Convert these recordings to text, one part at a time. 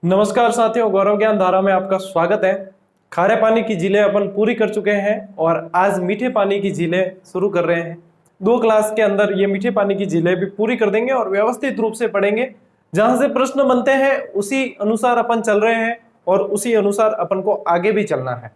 नमस्कार साथियों, गौरव ज्ञान धारा में आपका स्वागत है। खारे पानी की झीलें अपन पूरी कर चुके हैं और आज मीठे पानी की झीलें शुरू कर रहे हैं। 2 क्लास के अंदर ये मीठे पानी की झीलें भी पूरी कर देंगे और व्यवस्थित रूप से पढ़ेंगे। जहां से प्रश्न बनते हैं उसी अनुसार अपन चल रहे हैं और उसी अनुसार अपन को आगे भी चलना है।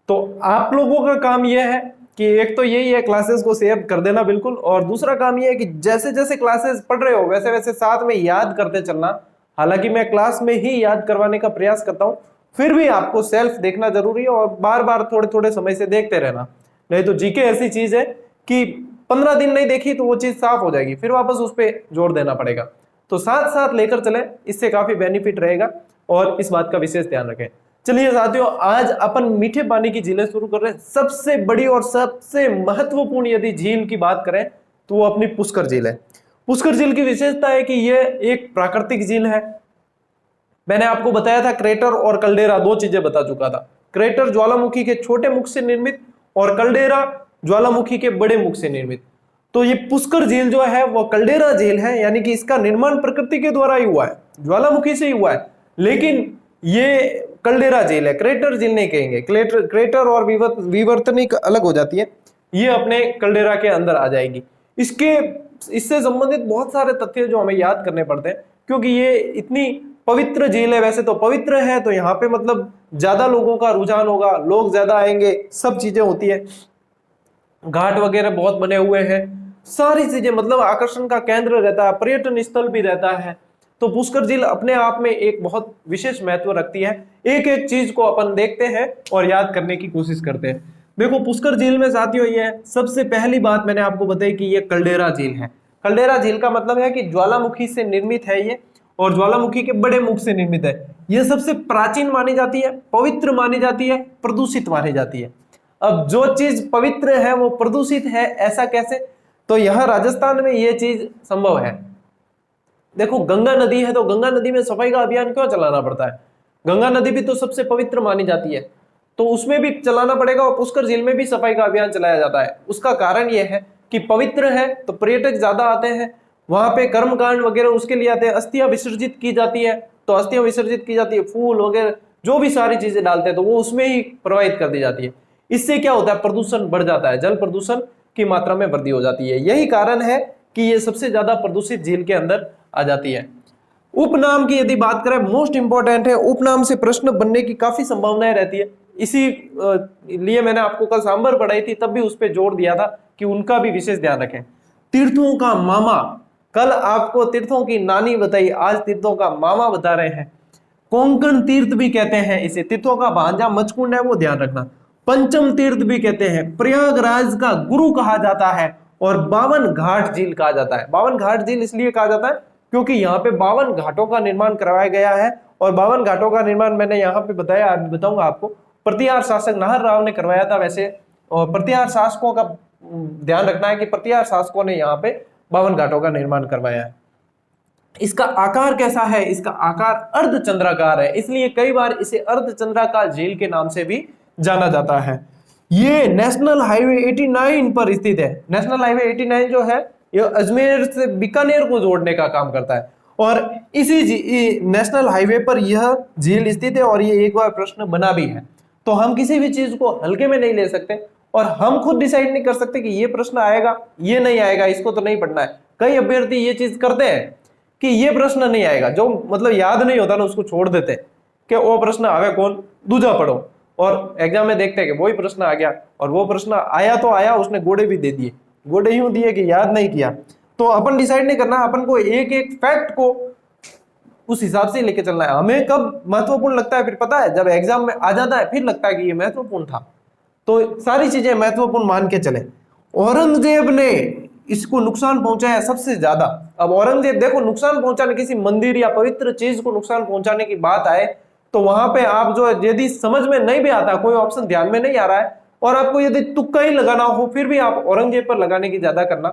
तो आप लोगों का काम यह है कि एक तो यही है, क्लासेस को शेयर कर देना बिल्कुल, और दूसरा काम यह है कि जैसे जैसे क्लासेस पढ़ रहे हो वैसे वैसे साथ में याद करते चलना। हालांकि मैं क्लास में ही याद करवाने का प्रयास करता हूं, फिर भी आपको सेल्फ देखना जरूरी है और बार बार थोड़े थोड़े समय से देखते रहना। नहीं तो जीके ऐसी चीज है कि 15 दिन नहीं देखी तो वो चीज साफ हो जाएगी, फिर वापस उस पर जोर देना पड़ेगा। तो साथ साथ लेकर चले, इससे काफी बेनिफिट रहेगा और इस बात का विशेष ध्यान रखें। चलिए साथियों, आज अपन मीठे पानी की झीलें शुरू कर रहे हैं। सबसे बड़ी और सबसे महत्वपूर्ण यदि झील की बात करें तो वो अपनी पुष्कर झील है। पुष्कर झील की विशेषता है कि यह एक प्राकृतिक झील है। मैंने आपको बताया था क्रेटर और कल्डेरा, दो चीजें बता चुका था। क्रेटर ज्वालामुखी के छोटे मुख से निर्मित और कल्डेरा ज्वालामुखी के बड़े मुख से निर्मित। तो ये पुष्कर झील जो है वो कल्डेरा झील है, यानी कि इसका निर्माण प्रकृति के द्वारा ही हुआ है, ज्वालामुखी से ही हुआ है। लेकिन ये कल्डेरा झील है, क्रेटर झील नहीं कहेंगे। क्रेटर और विवर्तनिक अलग हो जाती है, ये अपने कल्डेरा के अंदर आ जाएगी। इससे संबंधित बहुत सारे तथ्य जो हमें याद करने पड़ते हैं, क्योंकि ये इतनी पवित्र झील है। वैसे तो पवित्र है तो यहाँ पे मतलब ज्यादा लोगों का रुझान होगा, लोग ज्यादा आएंगे, सब चीजें होती है, घाट वगैरह बहुत बने हुए हैं, सारी चीजें मतलब आकर्षण का केंद्र रहता है, पर्यटन स्थल भी रहता है। तो पुष्कर झील अपने आप में एक बहुत विशेष महत्व रखती है। एक एक चीज को अपन देखते हैं और याद करने की कोशिश करते हैं। देखो पुष्कर झील में साथियों, ये सबसे पहली बात मैंने आपको बताई कि ये कल्डेरा झील है। कल्डेरा झील का मतलब है कि ज्वालामुखी से निर्मित है ये, और ज्वालामुखी के बड़े मुख से निर्मित है। यह सबसे प्राचीन मानी जाती है, पवित्र मानी जाती है, प्रदूषित मानी जाती है। अब जो चीज पवित्र है वो प्रदूषित है, ऐसा कैसे? तो यहां राजस्थान में यह चीज संभव है। देखो गंगा नदी है तो गंगा नदी में सफाई का अभियान क्यों चलाना पड़ता है? गंगा नदी भी तो सबसे पवित्र मानी जाती है, तो उसमें भी चलाना पड़ेगा, और पुष्कर झील में भी सफाई का अभियान चलाया जाता है। उसका कारण यह है कि पवित्र है तो पर्यटक ज्यादा आते हैं, वहां पे कर्मकांड वगैरह उसके लिए आते हैं। अस्थियां विसर्जित की जाती है, तो अस्थियां विसर्जित की जाती है, फूल वगैरह जो भी सारी चीजें डालते हैं तो वो उसमें ही प्रवाहित कर दी जाती है। इससे क्या होता है? प्रदूषण बढ़ जाता है, जल प्रदूषण की मात्रा में वृद्धि हो जाती है। यही कारण है कि ये सबसे ज्यादा प्रदूषित झील के अंदर आ जाती है। उपनाम की यदि बात करें, मोस्ट इंपॉर्टेंट है, उपनाम से प्रश्न बनने की काफी संभावनाएं रहती है। इसी लिए मैंने आपको कल सांबर पढ़ाई थी, तब भी उस पर जोर दिया था कि उनका भी विशेष ध्यान रखें। तीर्थों का मामा, कल आपको तीर्थों की नानी बताई, आज तीर्थों का मामा बता रहे हैं। कोंकण तीर्थ भी कहते हैं इसे, तीर्थों का भांजा मचकुंड है वो ध्यान रखना। पंचम तीर्थ भी कहते हैं, प्रयागराज का गुरु कहा जाता है, और 52 घाट झील कहा जाता है। 52 घाट झील इसलिए कहा जाता है क्योंकि यहाँ पे 52 घाटों का निर्माण करवाया गया है, और 52 घाटों का निर्माण मैंने यहाँ पे बताया, अभी बताऊंगा आपको। प्रतिहार शासक नाहर राव ने करवाया था वैसे, और प्रतिहार शासकों का ध्यान रखना है कि प्रतिहार शासकों ने यहाँ पे 52 घाटों का निर्माण करवाया है। इसका आकार कैसा है? इसका आकार अर्धचंद्राकार है, इसलिए कई बार इसे अर्धचंद्राकार झील के नाम से भी जाना जाता है। ये नेशनल हाईवे 89 पर स्थित है। नेशनल हाईवे 89 जो है ये अजमेर से बीकानेर को जोड़ने का काम करता है, और इसी नेशनल हाईवे पर यह झील स्थित है। और ये एक बार प्रश्न बना भी है, तो हम किसी भी चीज को हल्के में नहीं ले सकते, और हम खुद डिसाइड नहीं कर सकते कि ये प्रश्न आएगा, ये नहीं आएगा, इसको तो नहीं पढ़ना है। कई अभ्यर्थी ये चीज करते हैं कि ये प्रश्न नहीं आएगा, जो मतलब याद नहीं होता ना उसको छोड़ देते कि वो प्रश्न आवे कौन, दूजा पढ़ो, और एग्जाम में देखते हैं कि वही प्रश्न आ गया, और वो प्रश्न आया तो आया, उसने गोड़े भी दे दिए, गोड़े यूं दिए कि याद नहीं किया। तो अपन डिसाइड नहीं करना, अपन को एक एक फैक्ट को उस हिसाब से लेके चलना है। हमें कब महत्वपूर्ण लगता है फिर पता है? जब एग्जाम में आ जाता है फिर लगता है कि ये महत्वपूर्ण था। तो सारी चीजें महत्वपूर्ण मान के चले। औरंगजेब ने इसको नुकसान पहुंचाया सबसे ज्यादा। अब औरंगजेब देखो, नुकसान पहुंचाने, किसी मंदिर या पवित्र चीज को नुकसान पहुंचाने की बात आए तो वहां पे आप जो यदि समझ में नहीं भी आता, कोई ऑप्शन ध्यान में नहीं आ रहा है, और आपको यदि तुक्का ही लगाना हो, फिर भी आप औरंगजेब पर लगाने की ज्यादा करना,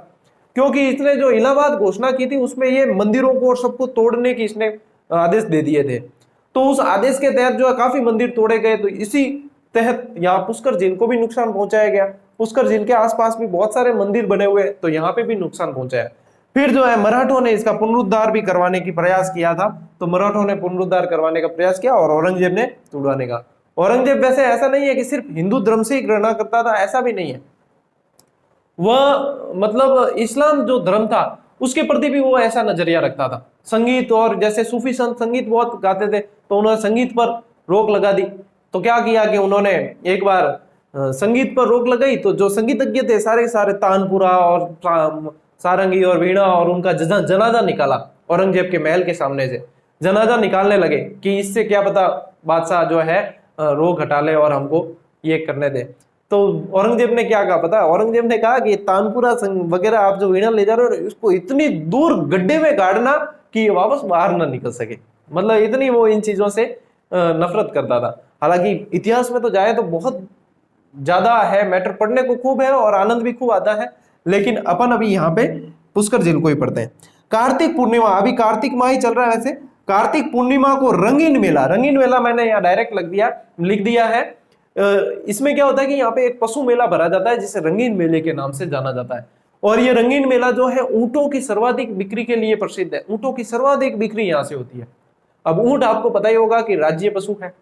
क्योंकि इसने जो इलाहाबाद घोषणा की थी उसमें ये मंदिरों को और सबको तोड़ने की इसने आदेश दे दिए थे। तो उस आदेश के तहत जो है काफी मंदिर तोड़े गए। तो इसी तहत यहाँ पुष्कर झील को भी नुकसान पहुंचाया गया। पुष्कर झील के आसपास भी बहुत सारे मंदिर बने हुए, तो यहाँ पे भी नुकसान पहुंचाया। फिर जो है मराठों ने इसका पुनरुद्धार भी करवाने की प्रयास किया था, तो मराठों ने पुनरुद्धार करवाने का प्रयास किया और औरंगजेब ने तुड़वाने का। औरंगजेब वैसे ऐसा नहीं है कि सिर्फ हिंदू धर्म से ही घृणा करता था, ऐसा भी नहीं है। वह मतलब इस्लाम जो धर्म था उसके प्रति भी वो ऐसा नजरिया रखता था। संगीत और जैसे सूफी संत संगीत बहुत गाते थे, तो उन्होंने संगीत पर रोक लगा दी। तो क्या किया कि उन्होंने एक बार संगीत पर रोक लगाई, तो जो संगीतज्ञ थे सारे सारे तानपुरा और सारंगी और वीणा और उनका जनाजा निकाला औरंगजेब के महल के सामने से। जनाजा निकालने लगे कि इससे क्या पता बादशाह जो है रोग हटा ले और हमको ये करने दे। तो औरंगजेब ने क्या कहा पता है? औरंगजेब ने कहा कि तानपुरा वगैरह आप जो वीणा ले जा रहे हो इसको इतनी दूर गड्ढे में गाड़ना कि ये वापस बाहर ना निकल सके। मतलब इतनी वो इन चीजों से नफरत करता था। हालांकि इतिहास में तो जाए तो बहुत ज्यादा है, मैटर पढ़ने को खूब है और आनंद भी खूब आता है, लेकिन अपन अभी यहाँ पे पुष्कर झील को ही पढ़ते हैं। कार्तिक पूर्णिमा, अभी कार्तिक माह ही चल रहा है। वैसे कार्तिक पूर्णिमा को रंगीन मेला मैंने यहाँ डायरेक्ट लिख दिया है। इसमें क्या होता है कि यहाँ पे एक पशु मेला भरा जाता है जिसे रंगीन मेले के नाम से जाना जाता है। और ये रंगीन मेला जो है ऊंटों की सर्वाधिक बिक्री के लिए प्रसिद्ध है। ऊंटों की सर्वाधिक बिक्री यहाँ से होती है। अब ऊंट आपको पता ही होगा कि राज्य पशु है।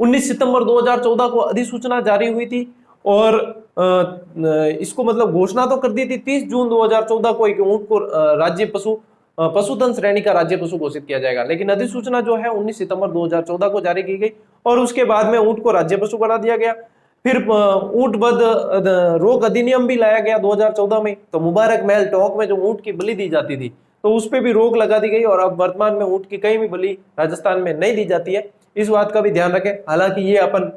19 सितंबर 2014 को अधिसूचना जारी हुई थी और इसको मतलब घोषणा तो कर दी थी 30 जून 2014 को एक ऊंट को राज्य पशुधन श्रेणी का राज्य पशु घोषित किया जाएगा। लेकिन अधिसूचना जो है 19 सितंबर 2014 को जारी की गई और उसके बाद में ऊंट को राज्य पशु बना दिया गया। फिर ऊंट वध रोक अधिनियम भी लाया गया 2014 में। तो मुबारक महल टोंक में जो ऊंट की बलि दी जाती थी तो उस पर भी रोक लगा दी गई और अब वर्तमान में ऊंट की कहीं भी बलि राजस्थान में नहीं दी जाती है। इस बात का भी ध्यान रखें। हालांकि ये अपन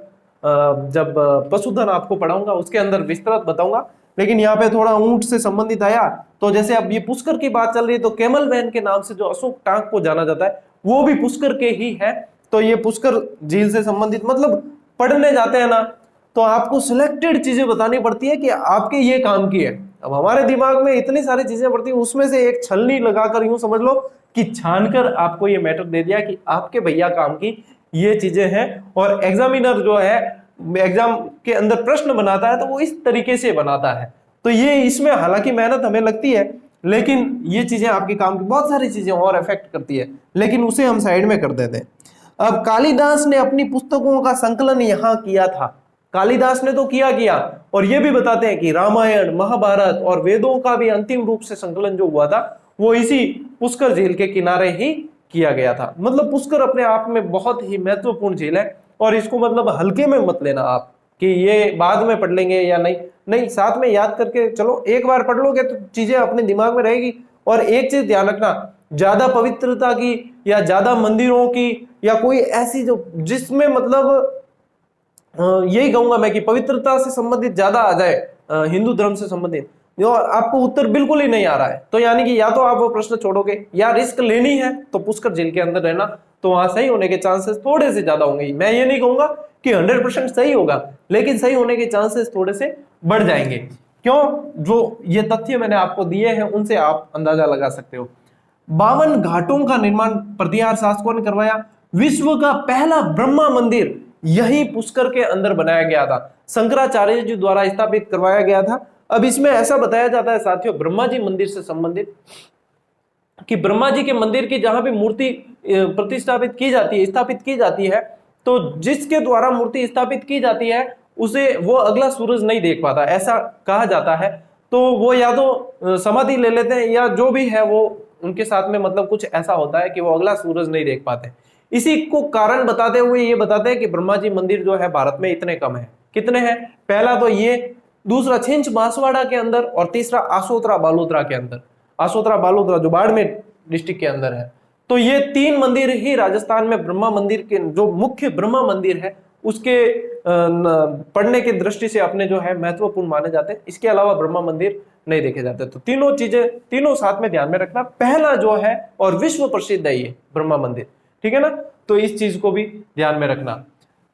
जब पशुधन आपको पढ़ाऊंगा उसके अंदर विस्तृत बताऊंगा, लेकिन यहाँ पे थोड़ा ऊंट से संबंधित आया। तो जैसे अब ये पुष्कर की बात चल रही है तो कैमल वैन के नाम से जो अशोक टांक को जाना जाता है वो भी पुष्कर के ही है। तो ये पुष्कर झील से संबंधित मतलब पढ़ने जाते हैं ना तो आपको सिलेक्टेड चीजें बतानी पड़ती है कि आपके ये काम की है। अब हमारे दिमाग में इतनी सारी चीजें पड़ती है, उसमें से एक छलनी लगाकर यूं समझ लो कि छानकर आपको ये मैटर दे दिया कि आपके भैया काम की ये चीजें हैं। और एग्जामिनर जो है एग्जाम के अंदर प्रश्न बनाता है तो वो इस तरीके से बनाता है। तो ये इसमें हालांकि मेहनत हमें लगती है, लेकिन ये चीजें आपके काम की बहुत सारी चीजें और इफेक्ट करती है, लेकिन उसे हम साइड में कर देते हैं। अब कालिदास ने अपनी पुस्तकों का संकलन यहाँ किया था। कालिदास ने तो किया और ये भी बताते हैं कि रामायण महाभारत और वेदों का भी अंतिम रूप से संकलन जो हुआ था वो इसी पुष्कर झील के किनारे ही किया गया था। मतलब पुष्कर अपने आप में बहुत ही महत्वपूर्ण झील है और इसको मतलब हल्के में मत लेना आप कि ये बाद में पढ़ लेंगे या नहीं, साथ में याद करके चलो। एक बार पढ़ लोगे तो चीजें अपने दिमाग में रहेगी। और एक चीज ध्यान रखना, ज्यादा पवित्रता की या ज्यादा मंदिरों की या कोई ऐसी जो जिसमें मतलब यही कहूंगा मैं कि पवित्रता से संबंधित ज्यादा आ जाए, हिंदू धर्म से संबंधित जो आपको उत्तर बिल्कुल ही नहीं आ रहा है, तो यानी कि या तो आप वो प्रश्न छोड़ोगे या रिस्क लेनी है तो पुष्कर झील के अंदर रहना, तो वहां सही होने के चांसेस थोड़े से ज्यादा होंगे। मैं ये नहीं कहूंगा कि 100% सही होगा, लेकिन सही होने के चांसेस थोड़े से बढ़ जाएंगे। क्यों? जो ये तथ्य मैंने आपको दिए हैं उनसे आप अंदाजा लगा सकते हो। 52 घाटों का निर्माण प्रतिहार शासकों ने करवाया। विश्व का पहला ब्रह्मा मंदिर यही पुष्कर के अंदर बनाया गया था, शंकराचार्य जी द्वारा स्थापित करवाया गया था। अब इसमें ऐसा बताया जाता है साथियों ब्रह्मा जी मंदिर से संबंधित कि ब्रह्मा जी के मंदिर की जहां भी मूर्ति प्रतिष्ठापित की जाती है, स्थापित की जाती है, तो जिसके द्वारा मूर्ति स्थापित की जाती है उसे वो अगला सूरज नहीं देख पाता, ऐसा कहा जाता है। तो वो या तो समाधि ले लेते हैं या जो भी है वो उनके साथ में मतलब कुछ ऐसा होता है कि वो अगला सूरज नहीं देख पाते। इसी को कारण बताते हुए ये बताते हैं कि ब्रह्मा जी मंदिर जो है भारत में इतने कम है। कितने हैं? पहला तो ये, दूसरा छिंच बांसवाड़ा के अंदर और तीसरा आसोतरा बालोतरा के अंदर। आसोतरा बालोतरा जो बाड़मेर डिस्ट्रिक्ट के अंदर है। तो ये 3 मंदिर ही राजस्थान में ब्रह्मा मंदिर के जो मुख्य ब्रह्मा मंदिर है उसके पढ़ने की दृष्टि से अपने जो है महत्वपूर्ण माने जाते हैं। इसके अलावा ब्रह्मा मंदिर नहीं देखे जाते। तो तीनों चीजें तीनों साथ में ध्यान में रखना। पहला जो है और विश्व प्रसिद्ध है ये ब्रह्मा मंदिर, ठीक है ना? तो इस चीज को भी ध्यान में रखना।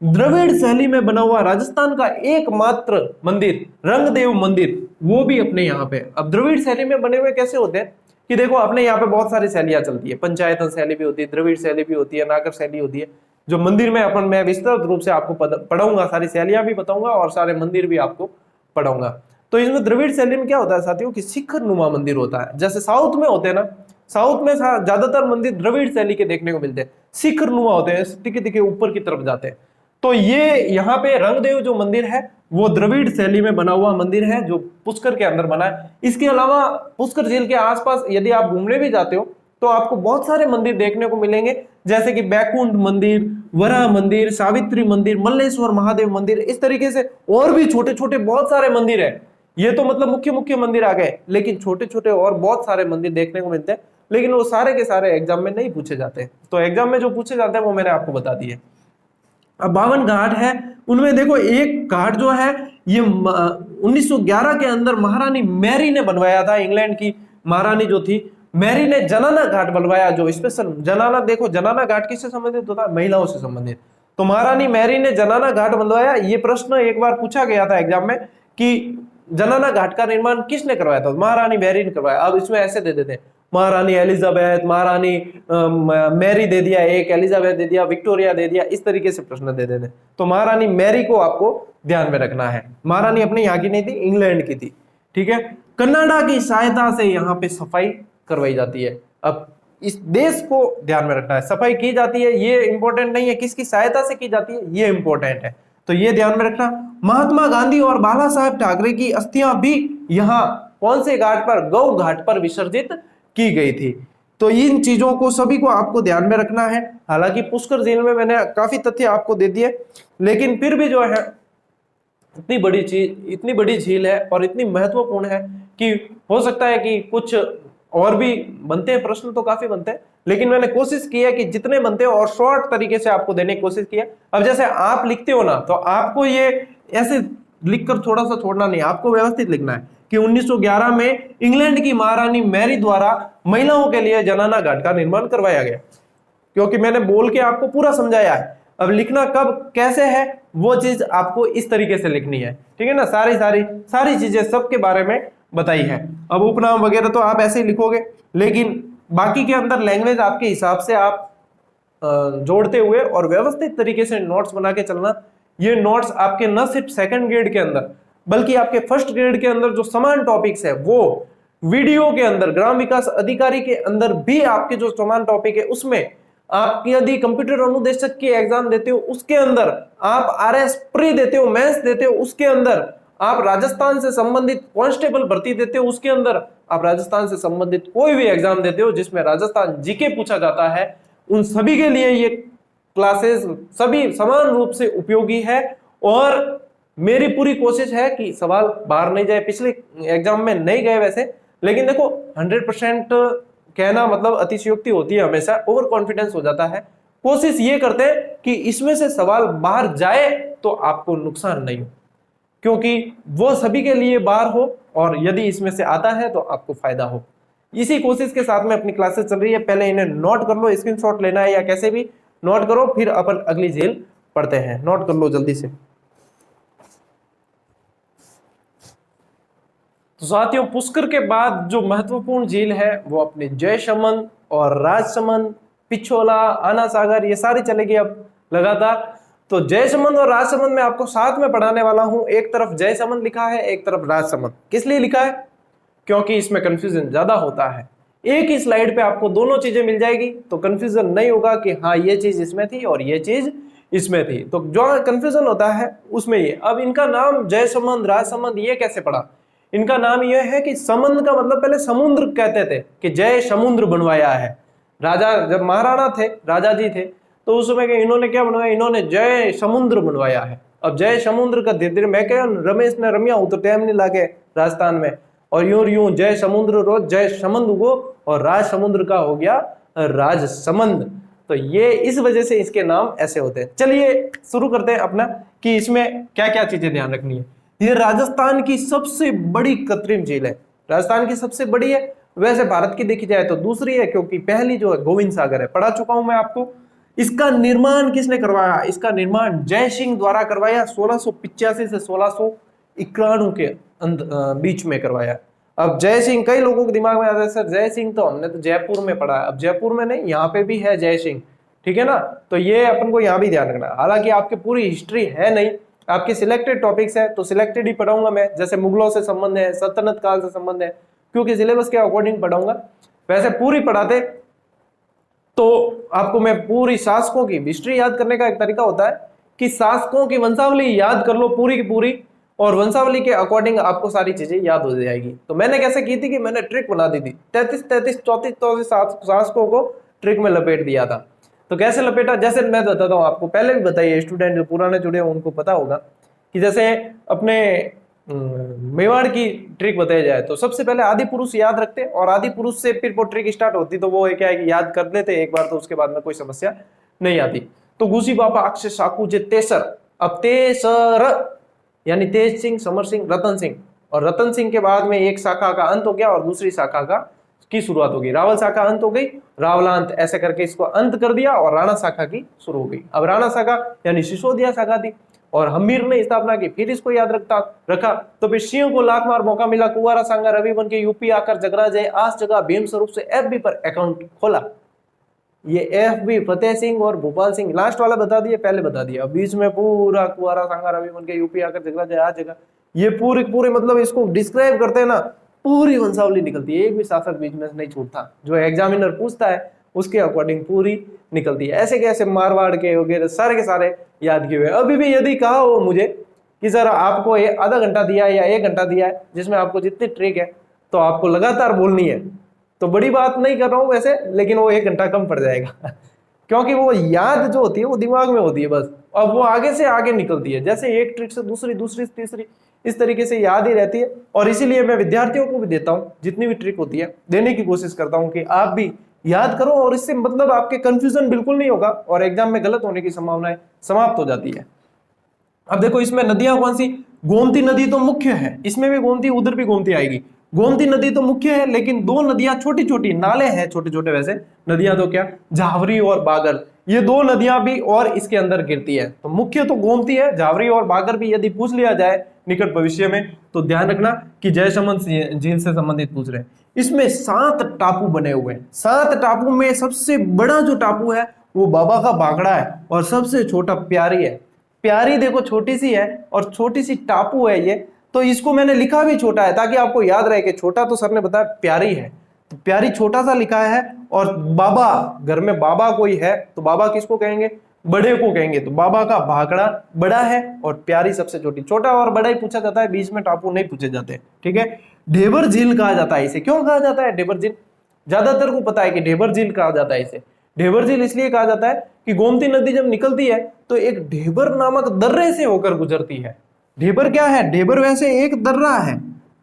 द्रविड़ शैली में बना हुआ राजस्थान का एकमात्र मंदिर रंगदेव मंदिर, वो भी अपने यहाँ पे। अब द्रविड़ शैली में बने हुए कैसे होते हैं कि देखो अपने यहाँ पे बहुत सारी शैलियां चलती है, पंचायतन शैली भी होती है, द्रविड़ शैली भी होती है, नागर शैली होती है। जो मंदिर में मैं विस्तृत रूप से आपको पढ़ाऊंगा, सारी शैलियां भी बताऊंगा और सारे मंदिर भी आपको पढ़ाऊंगा। तो इसमें द्रविड़ शैली में क्या होता है साथियों कि शिखर नुमा मंदिर होता है, जैसे साउथ में होते हैं ना, साउथ में ज्यादातर मंदिर द्रविड़ शैली के देखने को मिलते हैं, शिखर नुमा होते हैं, तिके तिके ऊपर की तरफ जाते हैं। तो ये यहाँ पे रंगदेव जो मंदिर है वो द्रविड़ शैली में बना हुआ मंदिर है जो पुष्कर के अंदर बना है। इसके अलावा पुष्कर झील के आसपास यदि आप घूमने भी जाते हो तो आपको बहुत सारे मंदिर देखने को मिलेंगे, जैसे कि बैकुंठ मंदिर, वराह मंदिर, सावित्री मंदिर, मल्लेश्वर महादेव मंदिर, इस तरीके से और भी छोटे छोटे बहुत सारे मंदिर है। ये तो मतलब मुख्य मुख्य मंदिर आ गए, लेकिन छोटे छोटे और बहुत सारे मंदिर देखने को मिलते हैं, लेकिन वो सारे के सारे एग्जाम में नहीं पूछे जाते। तो एग्जाम में जो पूछे जाते हैं वो मैंने आपको बता दिए। अब 52 घाट है, उनमें देखो एक घाट जो है ये 1911 के अंदर महारानी मैरी ने बनवाया था। इंग्लैंड की महारानी जो थी मैरी ने जनाना घाट बनवाया, जो स्पेशल जनाना, देखो जनाना घाट किससे संबंधित होता है, महिलाओं से संबंधित। तो महारानी मैरी ने जनाना घाट बनवाया। ये प्रश्न एक बार पूछा गया था एग्जाम में कि जनाना घाट का निर्माण किसने करवाया था, महारानी मैरी ने करवाया। अब इसमें ऐसे दे देते हैं महारानी एलिजाबेथ, महारानी मैरी दे दिया एक, एलिजाबेथ दे दिया, विक्टोरिया दे दिया, इस तरीके से प्रश्न दे देते हैं। तो महारानी मैरी को आपको ध्यान में रखना है। महारानी अपने यहाँ की नहीं थी, इंग्लैंड की थी, ठीक है। कनाडा की सहायता से यहाँ पे सफाई करवाई जाती है। अब इस देश को ध्यान में रखना है, सफाई की जाती है ये इंपॉर्टेंट नहीं है, किसकी सहायता से की जाती है ये इंपॉर्टेंट है, तो ये ध्यान में रखना। महात्मा गांधी और बाला साहेब ठाकरे की अस्थियां भी यहाँ कौन से घाट पर, गौ घाट पर विसर्जित की गई थी। तो इन चीजों को सभी को आपको ध्यान में रखना है। हालांकि पुष्कर झील में मैंने काफी तथ्य आपको दे दिए, लेकिन फिर भी जो है इतनी बड़ी चीज, इतनी बड़ी झील है और इतनी महत्वपूर्ण है कि हो सकता है कि कुछ और भी बनते हैं, प्रश्न तो काफी बनते हैं, लेकिन मैंने कोशिश की है कि जितने बनते हैं और शॉर्ट तरीके से आपको देने की कोशिश की है। अब जैसे आप लिखते हो ना, तो आपको ये ऐसे लिखकर थोड़ा सा छोड़ना नहीं, आपको व्यवस्थित लिखना है कि 1911 में इंग्लैंड की महारानी मैरी द्वारा महिलाओं के लिए जनाना घाट का निर्माण करवाया गया, क्योंकि मैंने बोल के आपको पूरा समझाया है। अब लिखना कब कैसे है वो चीज आपको इस तरीके से लिखनी है, ठीक है ना। सारी चीजें सबके बारे में बताई है। अब उपनाम वगैरह तो आप ऐसे ही लिखोगे, लेकिन बाकी के अंदर लैंग्वेज आपके हिसाब से आप जोड़ते हुए और व्यवस्थित तरीके से नोट्स बना के चलना। ये नोट्स आपके न सिर्फ सेकंड ग्रेड के अंदर बल्कि आपके फर्स्ट ग्रेड के अंदर जो समान टॉपिक्स है वो वीडियो के अंदर, ग्राम विकास अधिकारी के अंदर भी आपके जो समान टॉपिक है उसमें आप यदि कंप्यूटर अनुदेशक की एग्जाम देते हो उसके अंदर, आप आरएस प्री देते हो, मेंस देते हो उसके अंदर, आप राजस्थान से संबंधित कांस्टेबल भर्ती देते हो उसके अंदर, आप राजस्थान से संबंधित कोई भी एग्जाम देते हो जिसमें राजस्थान जीके पूछा जाता है, उन सभी के लिए ये क्लासेस सभी समान रूप से उपयोगी है। और मेरी पूरी कोशिश है कि सवाल बाहर नहीं जाए। पिछले एग्जाम में नहीं गए वैसे, लेकिन देखो 100% कहना मतलब अतिशयोक्ति होती है, हमेशा ओवर कॉन्फिडेंस हो जाता है। कोशिश ये करते हैं कि इसमें से सवाल बाहर जाए तो आपको नुकसान नहीं हो, क्योंकि वो सभी के लिए बाहर हो और यदि इसमें से आता है तो आपको फायदा हो। इसी कोशिश के साथ में अपनी क्लासेस चल रही है। पहले इन्हें नोट कर लो, स्क्रीनशॉट लेना है या कैसे भी नोट करो, फिर अपन अगली झील पढ़ते हैं। नोट कर लो जल्दी से। तो साथियों, पुष्कर के बाद जो महत्वपूर्ण झील है वो अपनी जयसमंद और राजसमंद, पिछोला, आना सागर, ये सारी चलेगी अब लगातार। तो जयसमंद और राजसमंद में आपको साथ में पढ़ाने वाला हूं। एक तरफ जयसमंद लिखा है, एक तरफ राजसमंद। किस लिए लिखा है? क्योंकि इसमें कंफ्यूजन ज्यादा होता है। एक ही स्लाइड पे आपको दोनों चीजें मिल जाएगी तो कंफ्यूजन नहीं होगा कि हाँ ये चीज इसमें थी और ये चीज इसमें थी। तो जो कंफ्यूजन होता है उसमें ये। अब इनका नाम जयसमंद, राजसमंद ये कैसे पड़ा? इनका नाम यह है कि समंद का मतलब पहले समुद्र कहते थे, कि जय समुद्र बनवाया है। राजा जब महाराणा थे, राजा जी थे, तो उस समय इन्होंने क्या बनवाया? इन्होंने जय समुद्र बनवाया है। अब जय समुद्र का धीरे धीरे मैं क्या रमेश ने रमिया हूं तो टाइम नहीं लागे राजस्थान में, और यूं यूं जय समुद्र रोज जय समंद उगो और राज समुद्र का हो गया राजसमंद। तो ये इस वजह से इसके नाम ऐसे होते हैं। चलिए शुरू करते हैं अपना कि इसमें क्या क्या चीजें ध्यान रखनी है। ये राजस्थान की सबसे बड़ी कृत्रिम झील है। राजस्थान की सबसे बड़ी है, वैसे भारत की देखी जाए तो दूसरी है, क्योंकि पहली जो है गोविंद सागर है, पढ़ा चुका हूं मैं आपको। इसका निर्माण किसने करवाया? इसका निर्माण जय सिंह द्वारा करवाया। 1685 से 1691 के बीच में करवाया। अब जय सिंह कई लोगों के दिमाग में आता है, सर जय सिंह तो हमने तो जयपुर में पढ़ा है। अब जयपुर में नहीं, यहाँ पे भी है जय सिंह, ठीक है ना। तो ये अपन को यहाँ भी ध्यान रखना है। हालांकि आपकी पूरी हिस्ट्री है नहीं, आपके सिलेक्टेड टॉपिक्स है तो सिलेक्टेड ही पढ़ाऊंगा मैं, जैसे मुगलों से संबंध है, सल्तनत काल से संबंध है, क्योंकि सिलेबस के अकॉर्डिंग पढ़ाऊंगा। वैसे पूरी पढ़ाते तो आपको मैं पूरी शासकों की हिस्ट्री याद करने का एक तरीका होता है कि शासकों की वंशावली याद कर लो पूरी की पूरी, और वंशावली के अकॉर्डिंग आपको सारी चीजें याद हो जाएगी। तो मैंने कैसे की थी कि मैंने ट्रिक बना दी थी, 34 शासकों को ट्रिक में लपेट दिया था। तो कैसे लपेटा, जैसे मैं बताता हूँ आपको, पहले भी बताइए, स्टूडेंट जो पुराने जुड़े हैं उनको पता होगा कि जैसे अपने मेवाड़ की ट्रिक बताया जाए तो सबसे पहले आदि पुरुष याद रखते, और आदि पुरुष से फिर वो ट्रिक स्टार्ट होती, तो वो क्या है कि याद कर लेते एक बार, तो उसके बाद में कोई समस्या नहीं आती। तो घुसी बापा अक्षय साकू जे तेसर, अब तेसर यानी तेज सिंह, समर सिंह, रतन सिंह, और रतन सिंह के बाद में एक शाखा का अंत हो गया और दूसरी शाखा की शुरुआत हो गई। रावल शाखा अंत हो गई, रावलांत ऐसे करके इसको अंत कर दिया, और राणा शाखा की शुरू हो गई। अब राणा शाखा यानी सिसोदिया शाखा थी, और हमीर ने स्थापना की, फिर इसको याद रखा। तो फिर सिंह को लाख मार मौका मिला, कुंवारा सांगा रवि बन के यूपी आकर जगरा जाए, आज जगह भीम स्वरूप से एफबी पर अकाउंट खोला। ये एफबी फतेह सिंह और भोपाल सिंह, लास्ट वाला बता दिया, पहले बता दिया, बीच में पूरा कुंवारा सांगा रवि बन के यूपी आकर जगरा जाए, आज जगह, ये पूरे मतलब इसको डिस्क्राइब करते हैं ना, पूरी वंशावली निकलती है, एक भी शासक बीच में नहीं छूटता, जो एग्जामिनर पूछता है उसके अकॉर्डिंग पूरी निकलती है। ऐसे कैसे मारवाड़ के वगैरह सारे के सारे याद किए हुए। अभी भी यदि कहा हो मुझे कि सर आपको ये आधा घंटा दिया है या 1 घंटा दिया है जिसमें आपको जितनी ट्रिक है तो आपको लगातार बोलनी है, तो बड़ी बात नहीं कर रहा हूं वैसे, लेकिन वो 1 घंटा कम पड़ जाएगा क्योंकि वो याद जो होती है वो दिमाग में होती है बस, अब वो आगे से आगे निकलती है, जैसे एक ट्रिक से दूसरी, दूसरी से तीसरी, इस तरीके से याद ही रहती है। और इसीलिए मैं विद्यार्थियों को भी देता हूँ, जितनी भी ट्रिक होती है देने की कोशिश करता हूँ कि आप भी याद करो, और इससे मतलब आपके कंफ्यूजन बिल्कुल नहीं होगा और एग्जाम में गलत होने की संभावनाएं समाप्त हो जाती है। अब देखो इसमें नदियां कौन सी, गोमती नदी तो मुख्य है, इसमें भी गोमती, उधर भी गोमती आएगी। गोमती नदी तो मुख्य है, लेकिन 2 नदियां छोटी छोटी, नाले हैं छोटे छोटे, वैसे नदियां तो क्या, झावरी और बागर, ये 2 नदियां भी और इसके अंदर गिरती है। तो मुख्य तो गोमती है, झावरी और बागर भी यदि पूछ लिया जाए निकट भविष्य में तो ध्यान रखना कि जयसमंद झील से संबंधित पूछ रहे हैं। इसमें 7 टापू बने हुए हैं, 7 टापू में सबसे बड़ा जो टापू है वो बाबा का भाखड़ा है, और सबसे छोटा प्यारी है। प्यारी देखो छोटी सी है और छोटी सी टापू है ये, तो इसको मैंने लिखा भी छोटा है ताकि आपको याद रहे कि छोटा तो सर ने बताया प्यारी है, तो प्यारी छोटा सा लिखा है। और बाबा, घर में बाबा कोई है तो बाबा किसको कहेंगे, बड़े को कहेंगे, तो बाबा का भाखड़ा बड़ा है और प्यारी सबसे छोटी। छोटा और बड़ा ही पूछा जाता है, बीच में टापू नहीं पूछे जाते, ठीक है। ढेबर झील कहा जाता है इसे, क्यों कहा जाता है ढेबर झील, ज्यादातर को पता है कि ढेबर झील कहा जाता है इसे। ढेबर झील इसलिए कहा जाता है कि गोमती नदी जब निकलती है तो एक ढेबर नामक दर्रे से होकर गुजरती है। ढेबर क्या है, ढेबर वैसे एक दर्रा है,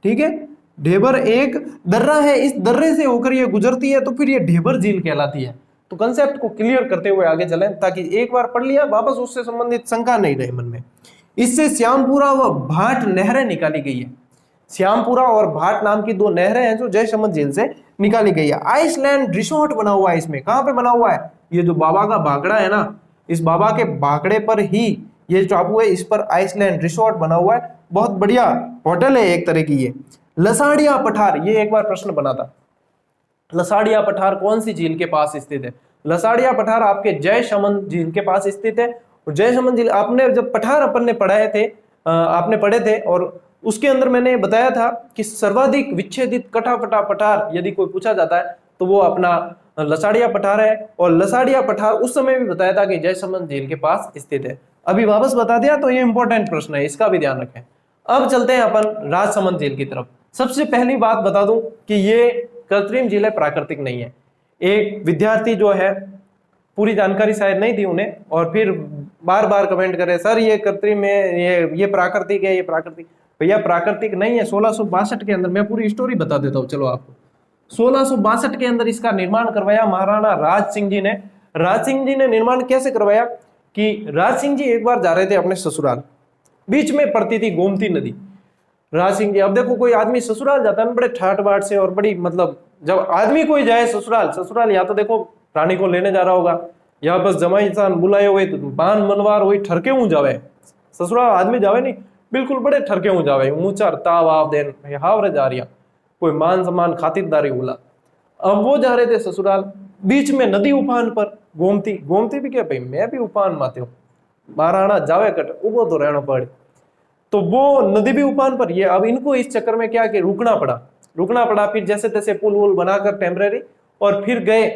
ठीक है, ढेबर एक दर्रा है, इस दर्रे से होकर ये गुजरती है, तो फिर ये ढेबर झील कहलाती है। तो कंसेप्ट को क्लियर करते हुए आगे चलें, ताकि एक बार पढ़ लिया वापस उससे संबंधित शंका नहीं रहे मन में। इससे श्यामपुरा व भाट नहरें निकाली गई है। श्यामपुरा और भाट नाम की 2 नहरें हैं जो जयसमंद झील से निकाली गई है। आइसलैंड रिसोर्ट बना हुआ है इसमें, कहां पे बना हुआ है, ये जो बाबा का भाखड़ा है ना, इस बाबा के भाखड़े पर ही ये टापू है, इस पर आइसलैंड रिसोर्ट बना हुआ है, बहुत बढ़िया होटल है एक तरह की ये। लसाड़िया पठार, ये एक बार प्रश्न बना था, लसाड़िया पठार कौन सी झील के पास स्थित है, लसाड़िया पठार आपके जयसमंद झील के पास स्थित है। और जयसमंद झील आपने जब पठार अपन ने पढ़ाए थे, आपने पढ़े थे, और उसके अंदर मैंने बताया था कि सर्वाधिक विच्छेदित कटाफटा पठार यदि कोई पूछा जाता है तो वो अपना लसाड़िया पठार है। और लसाड़िया पठार उस समय भी बताया था कि जयसमंद झील के पास स्थित है, अभी वापस बता दिया, तो ये इंपॉर्टेंट प्रश्न है, इसका भी ध्यान रखें। अब चलते हैं अपन राजसमंद झील की तरफ। सबसे पहली बात बता दूं कि ये कृत्रिम झील है, प्राकृतिक नहीं है। एक विद्यार्थी जो है पूरी जानकारी शायद नहीं दी उन्हें, और फिर बार बार कमेंट करे सर ये कृत्रिम है, ये प्राकृतिक है, ये प्राकृतिक, भैया प्राकृतिक नहीं है। 1662 के अंदर, मैं पूरी स्टोरी बता देता हूँ चलो आपको। 1662 के अंदर इसका निर्माण करवाया महाराणा राज सिंह जी ने। राज सिंह जी ने निर्माण कैसे करवाया कि राज सिंह जी एक बार जा रहे थे अपने ससुराल, बीच में पड़ती थी गोमती नदी। राज सिंह जी, अब देखो कोई आदमी ससुराल जाता है ना बड़े ठाट बाट से, और बड़ी मतलब जब आदमी कोई जाए ससुराल या तो देखो रानी को लेने जा रहा होगा, या बस जमाई इंसान बुलाए हुए तो बान मनवार वही ठरके हूं जावे, ससुराल आदमी जावे नहीं, बिल्कुल बड़े ठरके हूं जावे, ऊंचार ताव आव देन हावरे जा रिया, कोई मान सम्मान खातिरदारी बोला। अब वो जा रहे थे ससुराल, बीच में नदी उफान पर, गोमती भी क्या भाई मैं भी उफान माते हूँ, महाराणा जावे कट उबो तो रहना पड़े। तो वो नदी भी उफान पर, ये अब इनको इस चक्कर में क्या कि रुकना पड़ा। फिर जैसे तैसे पुल वुल बनाकर टेम्परेरी, और फिर गए।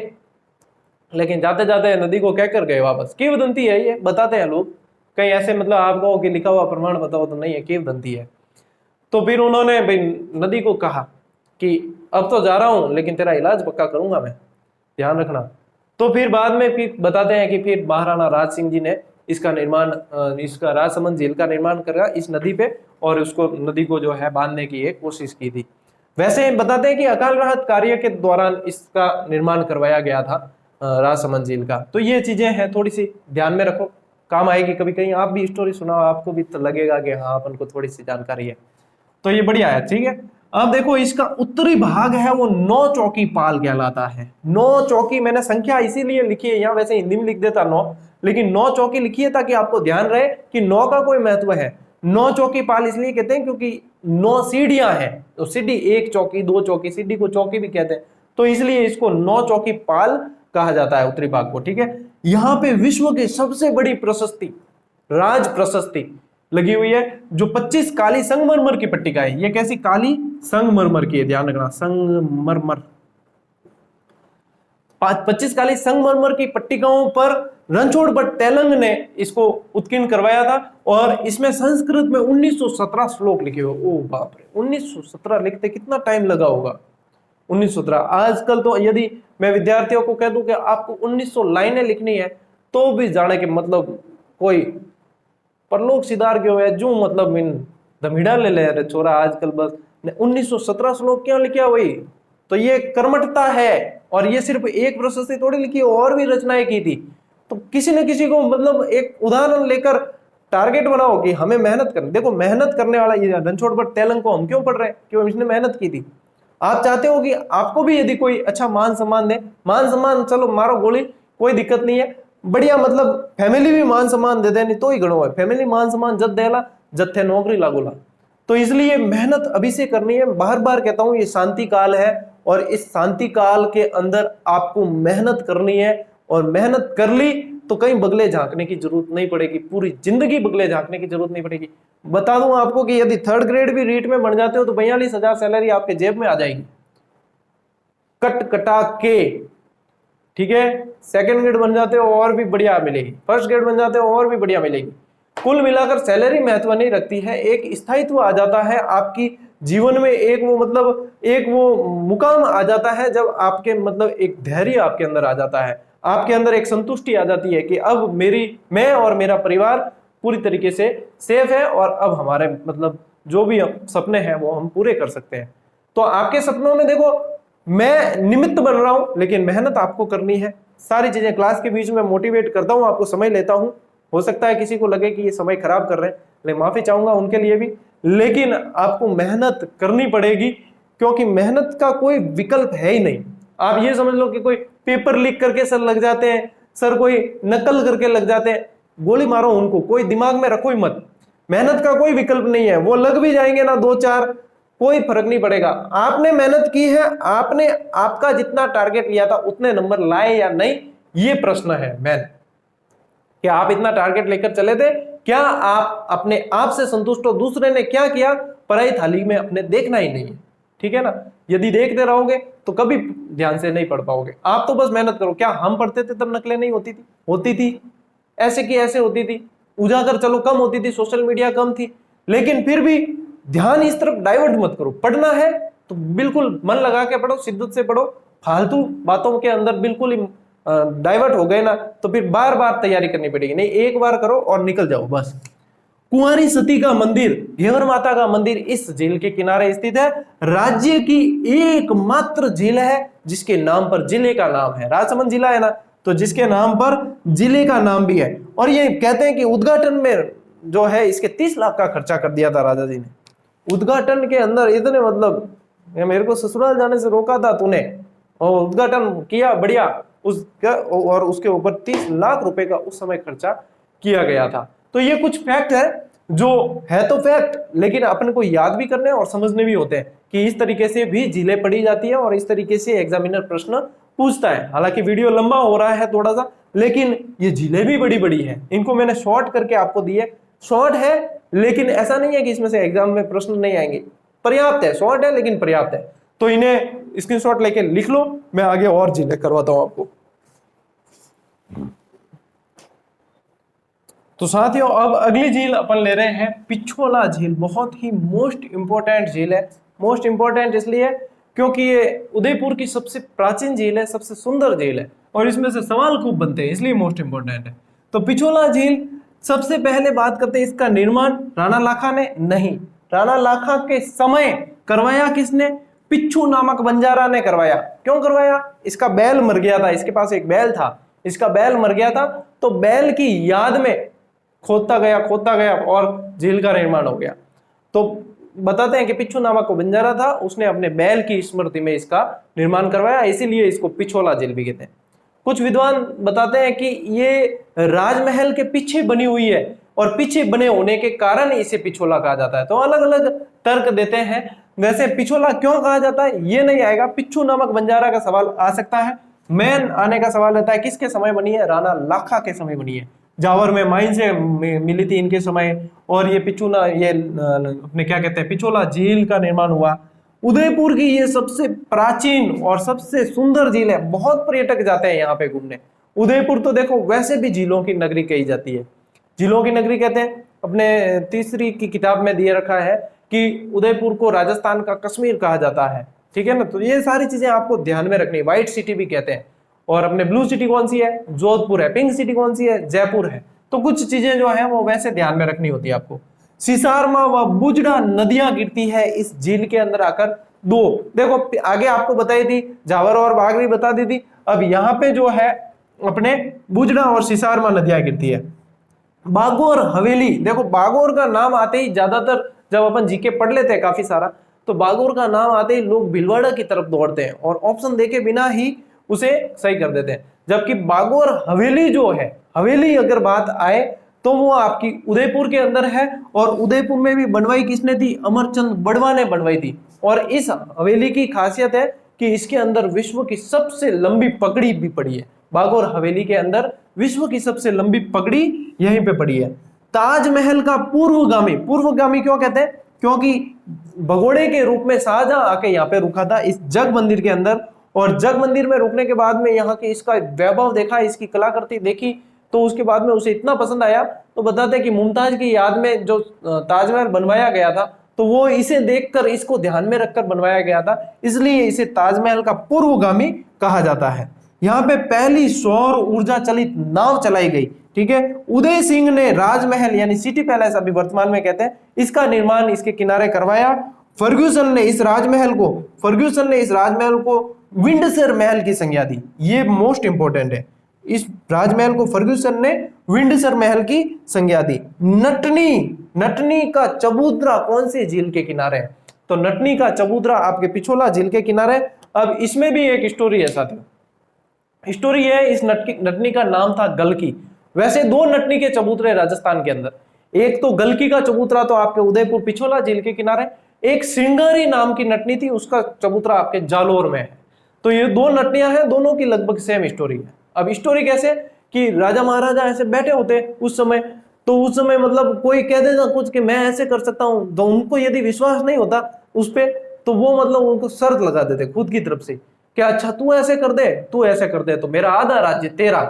लेकिन जाते जाते नदी को कहकर गए वापस, किंवदंती है ये, बताते हैं लोग। कहीं ऐसे मतलब आप कहो कि लिखा हुआ प्रमाण बताओ तो नहीं है, किंवदंती है। तो फिर उन्होंने भाई नदी को कहा कि अब तो जा रहा हूं, लेकिन तेरा इलाज पक्का करूंगा मैं, ध्यान रखना। तो फिर बाद में फिर बताते हैं कि फिर महाराणा राज सिंह जी ने इसका निर्माण, इसका राजसमंद झील का निर्माण करा इस नदी पे, और उसको नदी को जो है बांधने की एक कोशिश की थी। वैसे बताते हैं कि अकाल राहत कार्य के दौरान इसका निर्माण करवाया गया था राजसमंद झील का। तो ये चीजें हैं, थोड़ी सी ध्यान में रखो, काम आएगी कभी कहीं। आप भी स्टोरी सुनाओ, आपको भी तो लगेगा कि हाँ अपन को थोड़ी सी जानकारी है। तो ये बढ़िया है, ठीक है। अब देखो इसका उत्तरी भाग है वो 9 चौकी पाल कहलाता है। 9 चौकी, मैंने संख्या इसीलिए लिखी है यहाँ, वैसे हिंदी में लिख देता 9, लेकिन 9 चौकी लिखी है ताकि आपको ध्यान रहे कि 9 का कोई महत्व है। 9 चौकी पाल इसलिए कहते हैं क्योंकि 9 सीढ़ियां हैं, तो सीढ़ी 1 चौकी 2 चौकी, सीढ़ी को चौकी भी कहते हैं, तो इसलिए इसको 9 चौकी पाल कहा जाता है उत्तरी भाग को, ठीक है। यहाँ पे विश्व की सबसे बड़ी प्रशस्ति, राज प्रशस्ति लगी हुई है, जो 25 काली संगमरमर की पट्टिका है। ये कैसी? काली संगमरमर की है, ध्यान रखना, संगमरमर। 25 काली संगमरमर की पट्टिकाओं पर रणछोड़ भट्ट तेलंग ने इसको उत्कीर्ण करवाया था, और इसमें संस्कृत में 1917 श्लोक लिखे हुए। ओ बाप रे, 1917 लिखते कितना टाइम लगा होगा? 1917। आजकल तो यदि मैं विद्यार्थियों को कह दूं कि आपको 1900 लाइनें लिखनी है, तो भी जाने के मतलब कोई परलोक सिधार क्यों है, जो मतलब इन दमिड़ा ले ले छोरा आजकल, बस 1917 श्लोक क्यों लिखा वही। तो ये कर्मठता है, और ये सिर्फ एक प्रशस्ति थोड़ी लिखी, और भी रचनाएं की थी। तो किसी न किसी को मतलब एक उदाहरण लेकर टारगेट बनाओ कि हमें मेहनत करनी। देखो मेहनत करने वाला ये रणछोड़ भट्ट तेलंग को हम क्यों पढ़ रहे हैं? क्यों? इसने मेहनत की थी। आप चाहते हो कि आपको भी यदि कोई अच्छा मान सम्मान दे, मान सम्मान चलो मारो गोली, कोई दिक्कत नहीं है, बढ़िया, मतलब फैमिली भी मान सम्मान दे देनी तो ही गणो है। फैमिली मान सम्मान जद देला जद थे नौकरी लागूला। तो इसलिए मेहनत अभी से करनी है। बार बार कहता हूं, ये शांति काल है, और इस शांति काल के अंदर आपको मेहनत करनी है, और मेहनत कर ली तो कहीं बगले झांकने की जरूरत नहीं पड़ेगी, पूरी जिंदगी बगले झांकने की जरूरत नहीं पड़ेगी। बता दूं आपको कि यदि 3rd ग्रेड भी रीट में बन जाते हो तो 42,000 सैलरी आपके जेब में आ जाएगी, कट कटा के, ठीक है। 2nd ग्रेड बन जाते हो और भी बढ़िया मिलेगी, 1st ग्रेड बन जाते हो और भी बढ़िया मिलेगी। कुल मिलाकर सैलरी महत्व नहीं रखती है, एक स्थायित्व आ जाता है आपकी जीवन में, एक वो मतलब एक वो मुकाम आ जाता है जब आपके मतलब एक धैर्य आपके अंदर आ जाता है, आपके अंदर एक संतुष्टि आ जाती है कि अब मैं और मेरा परिवार पूरी तरीके से सेफ है, और अब हमारे मतलब जो भी सपने हैं वो हम पूरे कर सकते हैं। तो आपके सपनों में देखो, मैं निमित्त बन रहा हूं, लेकिन मेहनत आपको करनी है। सारी चीजें क्लास के बीच में मोटिवेट करता हूं, आपको समय लेता हूं। हो सकता है किसी को लगे कि ये समय खराब कर रहे हैं, लेकिन माफी चाहूंगा उनके लिए भी, लेकिन आपको मेहनत करनी पड़ेगी, क्योंकि मेहनत का कोई विकल्प है ही नहीं। आप ये समझ लो कि कोई पेपर लीक करके सर लग जाते हैं, सर कोई नकल करके लग जाते हैं, गोली मारो उनको, कोई दिमाग में रखो ही मत। मेहनत का कोई विकल्प नहीं है, वो लग भी जाएंगे ना 2-4, कोई फर्क नहीं पड़ेगा। आपने मेहनत की है, आपने आपका जितना टारगेट लिया था उतने नंबर लाए या नहीं, ये प्रश्न है मैन, कि आप इतना टारगेट लेकर चले थे, क्या आप अपने आप से संतुष्ट हो? दूसरे ने क्या किया पराई थाली में अपने देखना ही नहीं है, ठीक है ना। यदि देखते रहोगे तो कभी ध्यान से नहीं पढ़ पाओगे। आप तो बस मेहनत करो। क्या हम पढ़ते थे तब नकलें नहीं होती थी? होती थी, ऐसे की ऐसे होती थी। उजागर चलो कम होती थी, सोशल मीडिया कम थी, लेकिन फिर भी ध्यान इस तरफ डाइवर्ट मत करो। पढ़ना है तो बिल्कुल मन लगा के पढ़ो, शिद्दत से पढ़ो। फालतू बातों के अंदर बिल्कुल ही डाइवर्ट हो गए ना तो फिर बार बार तैयारी करनी पड़ेगी। नहीं, एक बार करो और निकल जाओ बस। कुंवारी सती का मंदिर, घेवर माता का मंदिर इस झील के किनारे स्थित है। राज्य की एकमात्र झील है जिसके नाम पर जिले का नाम है। राजसमंद जिला है ना, तो जिसके नाम पर जिले का नाम भी है। और ये कहते हैं कि उद्घाटन में जो है इसके 30 लाख का खर्चा कर दिया था राजा जी ने। उद्घाटन के अंदर इतने मतलब, मेरे को ससुराल जाने से रोका था तूने, और उद्घाटन किया बढ़िया उसका, और उसके ऊपर 30 लाख रुपए का उस समय खर्चा किया गया था। तो ये कुछ फैक्ट है, जो है तो फैक्ट, लेकिन अपन को याद भी करने और समझने भी होते हैं कि इस तरीके से भी झीलें पढ़ी जाती है और इस तरीके से एग्जामिनर प्रश्न पूछता है। हालांकि वीडियो लंबा हो रहा है थोड़ा सा, लेकिन ये झीलें भी बड़ी बड़ी है, इनको मैंने शॉर्ट करके आपको दिए। शॉर्ट है लेकिन ऐसा नहीं है कि इसमें से एग्जाम में प्रश्न नहीं आएंगे, पर्याप्त है, शॉर्ट है लेकिन पर्याप्त है। तो इन्हें स्क्रीनशॉट लेके लिख लो, मैं आगे और झीलें करवाता हूं आपको। तो साथियों अब अगली झील अपन ले रहे हैं पिछोला झील। बहुत ही मोस्ट इंपॉर्टेंट झील है। मोस्ट इंपॉर्टेंट इसलिए क्योंकि ये उदयपुर की सबसे प्राचीन झील है, सबसे सुंदर झील है और इसमें से सवाल खूब बनते हैं, इसलिए मोस्ट इंपॉर्टेंट है। तो पिछोला झील सबसे पहले बात करते हैं इसका निर्माण राणा लाखा ने नहीं, राणा लाखा के समय करवाया किसने? पिच्छू नामक बंजारा ने करवाया। क्यों करवाया? इसका बैल मर गया था, इसके पास एक बैल था, इसका बैल मर गया था, तो बैल की याद में खोदता गया और झील का निर्माण हो गया। तो बताते हैं कि पिच्छू नामक बंजारा था, उसने अपने बैल की स्मृति में इसका निर्माण करवाया, इसीलिए इसको पिछोला झील भी कहते हैं। कुछ विद्वान बताते हैं कि ये राजमहल के पीछे बनी हुई है और पीछे बने होने के कारण इसे पिछोला कहा जाता है। तो अलग अलग तर्क देते हैं। वैसे पिछोला क्यों कहा जाता है ये नहीं आएगा, पिच्छू नामक बंजारा का सवाल आ सकता है। मेन आने का सवाल रहता है किसके समय बनी है? राणा लाखा के समय बनी है। जावर में माइन से मिली थी इनके समय, और ये अपने क्या कहते हैं पिछोला झील का निर्माण हुआ। उदयपुर की ये सबसे प्राचीन और सबसे सुंदर झील है, बहुत पर्यटक जाते हैं यहाँ पे घूमने। उदयपुर तो देखो वैसे भी झीलों की नगरी कही जाती है, झीलों की नगरी कहते हैं। अपने तीसरी की किताब में दिए रखा है कि उदयपुर को राजस्थान का कश्मीर कहा जाता है, ठीक है ना। तो ये सारी चीजें आपको ध्यान में रखनी। व्हाइट सिटी भी कहते हैं। और अपने ब्लू सिटी कौन सी है? जोधपुर है। पिंक सिटी कौन सी है? जयपुर है। तो कुछ चीजें जो है वो वैसे ध्यान में रखनी होती है आपको। सिसारमा व बुजड़ा नदियां गिरती है इस झील के अंदर आकर। दो देखो आगे आपको बताई थी, जावर और बागरी बता दी थी। अब यहाँ पे जो है अपने बुजड़ा और सिसारमा नदियां गिरती है। बागोर हवेली, देखो बागोर का नाम आते ही ज्यादातर जब अपन जीके पढ़ लेते हैं काफी सारा, तो बागोर का नाम आते ही लोग भीलवाड़ा की तरफ दौड़ते हैं और ऑप्शन देके बिना ही उसे सही कर देते हैं। जबकि बागोर हवेली जो है, हवेली अगर बात आए तो वो आपकी उदयपुर के अंदर है, और उदयपुर में भी बनवाई किसने थी? अमरचंद बड़वा ने बनवाई थी। और इस हवेली की खासियत है कि इसके अंदर विश्व की सबसे लंबी पगड़ी भी पड़ी है। बागोर हवेली के अंदर विश्व की सबसे लंबी पगड़ी यहीं पे पड़ी है। ताजमहल का पूर्वगामी, पूर्वगामी क्यों कहते हैं? क्योंकि भगोड़े के रूप में शाहजहां आके यहाँ पे रुका था इस जग मंदिर के अंदर, और जग मंदिर में रुकने के बाद में यहाँ के इसका वैभव देखा, इसकी कलाकृति देखी, तो उसके बाद में उसे इतना पसंद आया। तो बताते हैं कि मुमताज की याद में जो ताजमहल बनवाया गया था, तो वो इसे देखकर इसको ध्यान में रखकर बनवाया गया था, इसलिए इसे ताजमहल का पूर्वगामी कहा जाता है। यहाँ पे पहली सौर ऊर्जा चलित नाव चलाई गई, ठीक है। उदय सिंह ने राजमहल यानी सिटी पैलेस अभी वर्तमान में कहते हैं, इसका निर्माण इसके किनारे करवाया। फर्ग्यूसन ने इस राजमहल को विंडसर महल की संज्ञा दी। ये मोस्ट इंपोर्टेंट है, इस राजमहल को फर्ग्यूसन ने विंडसर महल की संज्ञा दी। नटनी का चबूतरा कौन सी झील के किनारे है? तो नटनी का चबूतरा आपके पिछोला झील के किनारे। अब इसमें भी एक स्टोरी है साथियों, स्टोरी है इस नटनी का नाम था गलकी। वैसे दो नटनी के चबूतरे राजस्थान के अंदर, एक तो गलकी का चबूतरा तो आपके उदयपुर पिछोला झील के किनारे, एक श्रृंगारी नाम की नटनी थी, उसका चबूतरा आपके जालोर में है। तो ये दो नटनियां हैं, दोनों की लगभग सेम स्टोरी है। अब स्टोरी कैसे कि राजा महाराजा ऐसे बैठे होते उस समय, तो उस समय मतलब कोई कह देना कुछ कि मैं ऐसे कर सकता हूं, तो उनको यदि विश्वास नहीं होता उस पे, तो वो मतलब उनको शर्त लगा देते खुद की तरफ से कि अच्छा तू ऐसे कर दे तो मेरा आधा राज्य तेरा।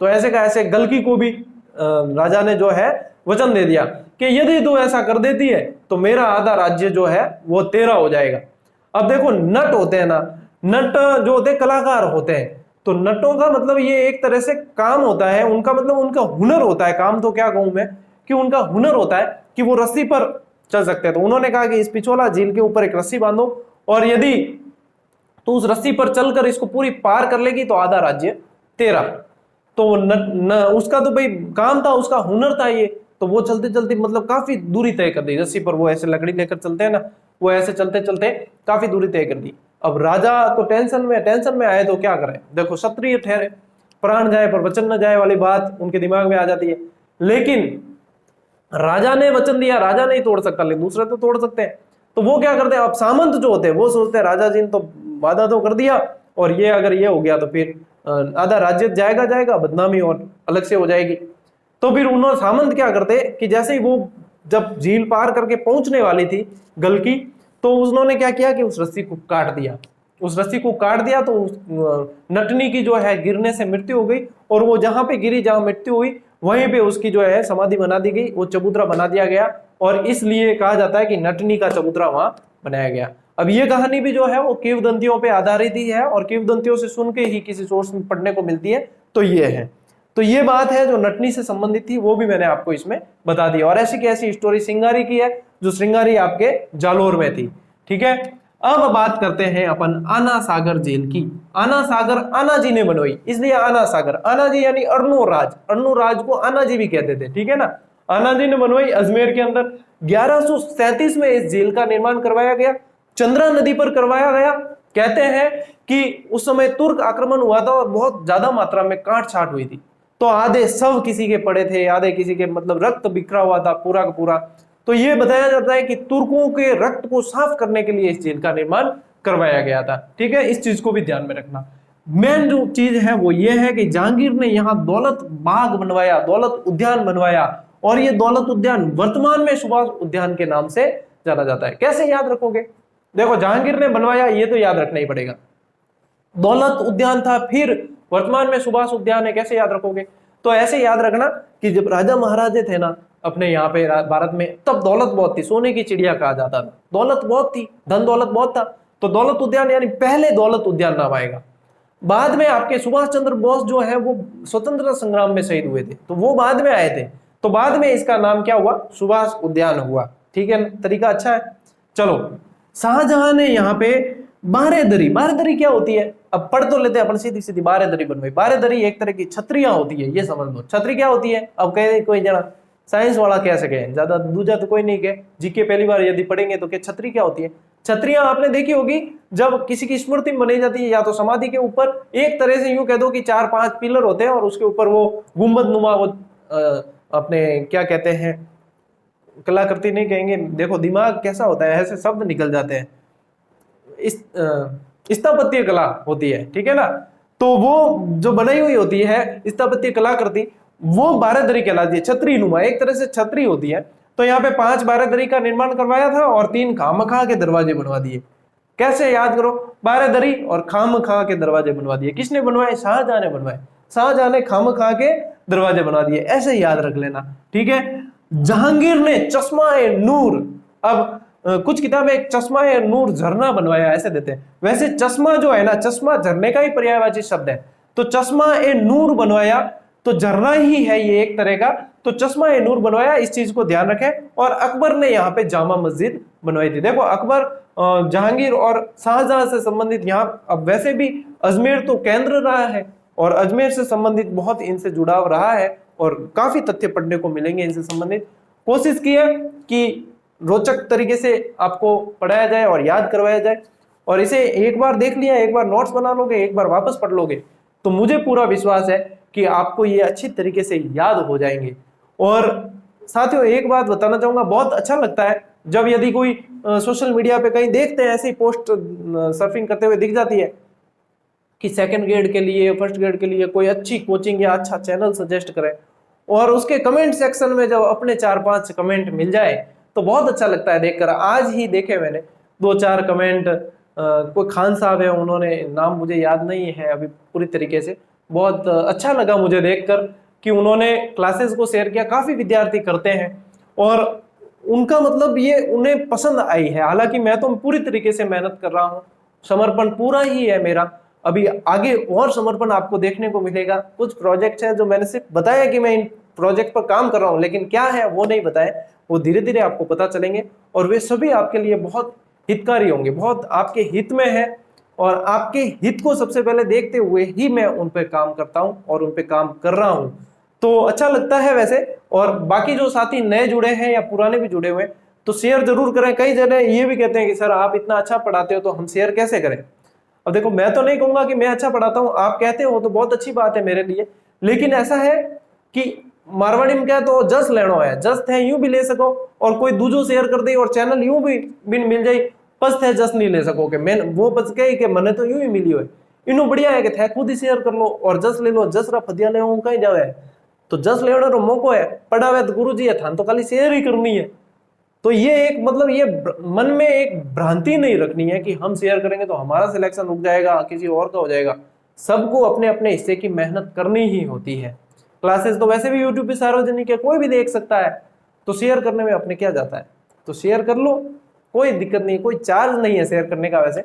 तो ऐसे का ऐसे गलकी को भी राजा ने जो है वचन दे दिया कि यदि तू ऐसा कर देती है तो मेरा आधा राज्य जो है वो तेरा हो जाएगा। अब देखो नट होते हैं ना, नट जो होते हैं कलाकार होते हैं, तो नटों का मतलब ये एक तरह से काम होता है, उनका मतलब उनका हुनर होता है, काम तो क्या कहूं मैं कि उनका हुनर होता है कि वो रस्सी पर चल सकते हैं। तो उन्होंने कहा कि इस पिछोला झील के ऊपर एक रस्सी बांधो, और यदि तो उस रस्सी पर चलकर इसको पूरी पार कर लेगी तो आधा राज्य तेरा। तो उसका तो भाई काम था, उसका हुनर था ये, तो वो चलते चलते मतलब काफी दूरी तय कर दी रस्सी पर। वो ऐसे लकड़ी लेकर चलते हैं ना, वो ऐसे चलते चलते काफी दूरी तय कर दी। अब राजा तो टेंशन में आए तो क्या करें, देखो क्षत्रिय ठहरे, प्राण जाए पर वचन न जाए वाली बात उनके दिमाग में आ जाती है। लेकिन राजा ने वचन दिया, राजा नहीं तोड़ सकता, लेकिन दूसरे तो तोड़ सकते हैं। तो वो क्या करते हैं, अब सामंत जो होते हैं वो सोचते हैं राजा जी ने तो वादा तो कर दिया, और ये अगर ये हो गया तो फिर आधा राज्य जाएगा, बदनामी और अलग से हो जाएगी। तो फिर उन्होंने सामंत क्या करते कि जैसे ही वो जब झील पार करके पहुंचने वाली थी गल की, तो उन्होंने क्या किया कि उस रस्सी को काट दिया। उस रस्सी को काट दिया तो उस नटनी की जो है गिरने से मृत्यु हो गई, और वो जहां पे गिरी, जहां मृत्यु हुई, वहीं पे उसकी जो है समाधि बना दी गई, वो चबूतरा बना दिया गया, और इसलिए कहा जाता है कि नटनी का चबूतरा वहां बनाया गया। अब ये कहानी भी जो है वो किंवदंतियों पे आधारित ही है, और किंवदंतियों से सुन के ही किसी सोर्स में पढ़ने को मिलती है। तो ये है, तो ये बात है जो नटनी से संबंधित थी, वो भी मैंने आपको इसमें बता दिया। और ऐसी की ऐसी स्टोरी श्रृंगारी की है, जो श्रृंगारी आपके जालोर में थी। ठीक है, अब बात करते हैं अपन आना सागर झील की। आना सागर आना जी ने बनवाई, इसलिए आना सागर। आना जी यानी अर्णोराज, अर्णोराज को आना जी भी कहते थे। ठीक है ना, आना जी ने बनवाई अजमेर के अंदर। 1137 में इस झील का निर्माण करवाया गया, चंद्रा नदी पर करवाया गया। कहते हैं कि उस समय तुर्क आक्रमण हुआ था और बहुत ज्यादा मात्रा में काट छाट हुई थी, तो आधे सब किसी के पड़े थे, आधे किसी के मतलब रक्त बिखरा हुआ था पूरा का पूरा। तो ये बताया जाता है कि तुर्कों के रक्त को साफ करने के लिए इस झील का निर्माण करवाया गया था। ठीक है, इस चीज को भी ध्यान में रखना। मेन जो चीज है वो ये है कि जहांगीर ने यहाँ दौलत बाग बनवाया, दौलत उद्यान बनवाया, और ये दौलत उद्यान वर्तमान में सुभाष उद्यान के नाम से जाना जाता है। कैसे याद रखोगे? देखो, जहांगीर ने बनवाया, ये तो याद रखना ही पड़ेगा। दौलत उद्यान था, फिर वर्तमान में सुभाष उद्यान है, कैसे याद रखोगे? तो ऐसे याद रखना कि जब राजा महाराजे थे ना अपने यहाँ पे भारत में, तब दौलत बहुत थी, सोने की चिड़िया कहा जाता था, दौलत बहुत थी, धन दौलत बहुत था। तो दौलत उद्यान यानी पहले दौलत उद्यान नाम आएगा। बाद में आपके सुभाष चंद्र बोस जो है वो स्वतंत्रता संग्राम में शहीद हुए थे, तो वो बाद में आए थे, तो बाद में इसका नाम क्या हुआ? सुभाष उद्यान हुआ। ठीक है, तरीका अच्छा है। चलो, शाहजहां ने यहाँ पे बारेदरी, बारेदरी क्या होती है अब पढ़ तो लेते हैं अपन, सीधी सीधी बारेदरी बनवाई। बारेदरी एक तरह की छतरियां होती है, ये समझ लो। छतरी क्या होती है? अब कहे कोई जना साइंस वाला कह सके, ज्यादा दूजा तो कोई नहीं कहे, जीके पहली बार यदि पढ़ेंगे तो क्या छतरी क्या होती है? छतरियां आपने देखी होगी, जब किसी की स्मृति बनाई जाती है या तो समाधि के ऊपर, एक तरह से यूं कह दो कि 4-5 पिलर होते हैं और उसके ऊपर वो गुंबद नुमा वो अपने क्या कहते हैं, कलाकृति नहीं कहेंगे, देखो दिमाग कैसा होता है, ऐसे शब्द निकल जाते हैं, इस स्थापत्य कला होती है। ठीक है ना, तो वो जो बनाई हुई होती है स्थापत्य कलाकृति, वो बारेदरी कहलाती है, छतरी नुमा, एक तरह से छतरी होती है। तो यहाँ पे 5 बारेदरी का निर्माण करवाया था और 3 खामखा के दरवाजे बनवा दिए। कैसे याद करो? बारेदरी और खामखा के दरवाजे बनवा दिए। किसने बनवाए? शाहजहां ने बनवाए। शाहजहां ने खामखा के दरवाजे बना दिए, ऐसे याद रख लेना। ठीक है, जहांगीर ने चश्मा-ए नूर, अब कुछ किताबें चश्मा-ए नूर झरना बनवाया ऐसे देते हैं, वैसे चश्मा जो है ना, चश्मा झरने का ही पर्यायवाची शब्द है, तो चश्मा-ए नूर बनवाया, तो झरना ही है ये एक तरह का, तो चश्मा-ए नूर बनवाया, इस चीज को ध्यान रखें। और अकबर ने यहाँ पे जामा मस्जिद बनवाई थी। देखो, अकबर जहांगीर और शाहजहां से संबंधित यहाँ, अब वैसे भी अजमेर तो केंद्र रहा है और अजमेर से संबंधित बहुत इनसे जुड़ाव रहा है, और काफी तथ्य पढ़ने को मिलेंगे इनसे संबंधित। कोशिश की है कि रोचक तरीके से आपको पढ़ाया जाए और याद करवाया जाए, और इसे एक बार देख लिया, एक बार नोट्स बना लोगे, एक बार वापस पढ़ लोगे, तो मुझे पूरा विश्वास है कि आपको ये अच्छी तरीके से याद हो जाएंगे। और साथियों, एक बात बताना चाहूंगा, बहुत अच्छा लगता है जब यदि कोई सोशल मीडिया पे कहीं देखते हैं ऐसी पोस्ट सर्फिंग करते हुए दिख जाती है कि सेकंड ग्रेड के लिए, फर्स्ट ग्रेड के लिए कोई अच्छी कोचिंग या अच्छा चैनल सजेस्ट करें, और उसके कमेंट सेक्शन में जब अपने 4-5 कमेंट मिल जाए तो बहुत अच्छा लगता है देखकर। आज ही देखे मैंने 2-4 कमेंट, कोई खान साहब है, उन्होंने, नाम मुझे याद नहीं है अभी पूरी तरीके से, बहुत अच्छा लगा मुझे देखकर कि उन्होंने क्लासेस को शेयर किया। काफी विद्यार्थी करते हैं और उनका मतलब ये उन्हें पसंद आई है। हालांकि मैं तो पूरी तरीके से मेहनत कर रहा हूँ, समर्पण पूरा ही है मेरा। अभी आगे और समर्पण आपको देखने को मिलेगा। कुछ प्रोजेक्ट हैं जो मैंने सिर्फ बताया कि मैं इन प्रोजेक्ट पर काम कर रहा हूँ, लेकिन क्या है वो नहीं बताया, वो धीरे धीरे आपको पता चलेंगे, और वे सभी आपके लिए बहुत हितकारी होंगे, बहुत आपके हित में है, और आपके हित को सबसे पहले देखते हुए ही मैं उन पे काम करता हूं और उन पे काम कर रहा हूं। तो अच्छा लगता है वैसे। और बाकी जो साथी नए जुड़े हैं या पुराने भी जुड़े हुए हैं तो शेयर जरूर करें। कई जगह ये भी कहते हैं कि सर आप इतना अच्छा पढ़ाते हो तो हम शेयर कैसे करें। अब देखो, मैं तो नहीं कहूंगा कि मैं अच्छा पढ़ाता हूं, आप कहते हो तो बहुत अच्छी बात है मेरे लिए, लेकिन ऐसा है कि मारवाड़ी में क्या तो जस लेना है, जस थे यूं भी ले सको, और कोई दूजो शेयर कर दे और चैनल यूं भी मिल जाए, पस थे जस नहीं ले सकोगे। मैं वो बच गई कि मने तो यूं ही मिली हो, इनो बढ़िया है कि थे खुद ही शेयर कर लो और जस ले लो, जस रा फदिया ले हूं कहीं जावे तो जस लेने रो मौको है, पढ़ावे तो गुरु जी है, थान तो खाली शेयर ही करनी है। तो ये एक मतलब ये मन में एक भ्रांति नहीं रखनी है कि हम शेयर करेंगे तो हमारा सिलेक्शन रुक जाएगा, किसी और का हो जाएगा। सबको अपने अपने हिस्से की मेहनत करनी ही होती है। क्लासेस तो वैसे भी यूट्यूब पे सार्वजनिक है, कोई भी देख सकता है, तो शेयर करने में अपने क्या जाता है, तो शेयर कर लो, कोई दिक्कत नहीं, कोई चार्ज नहीं है शेयर करने का। वैसे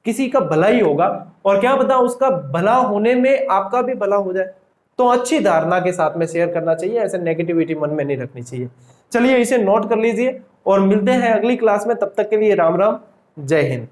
किसी का भला ही होगा और क्या पता उसका भला होने में आपका भी भला हो जाए। तो अच्छी धारणा के साथ में शेयर करना चाहिए, ऐसे नेगेटिविटी मन में नहीं रखनी चाहिए। चलिए इसे नोट कर लीजिए और मिलते हैं अगली क्लास में, तब तक के लिए राम राम, जय हिंद।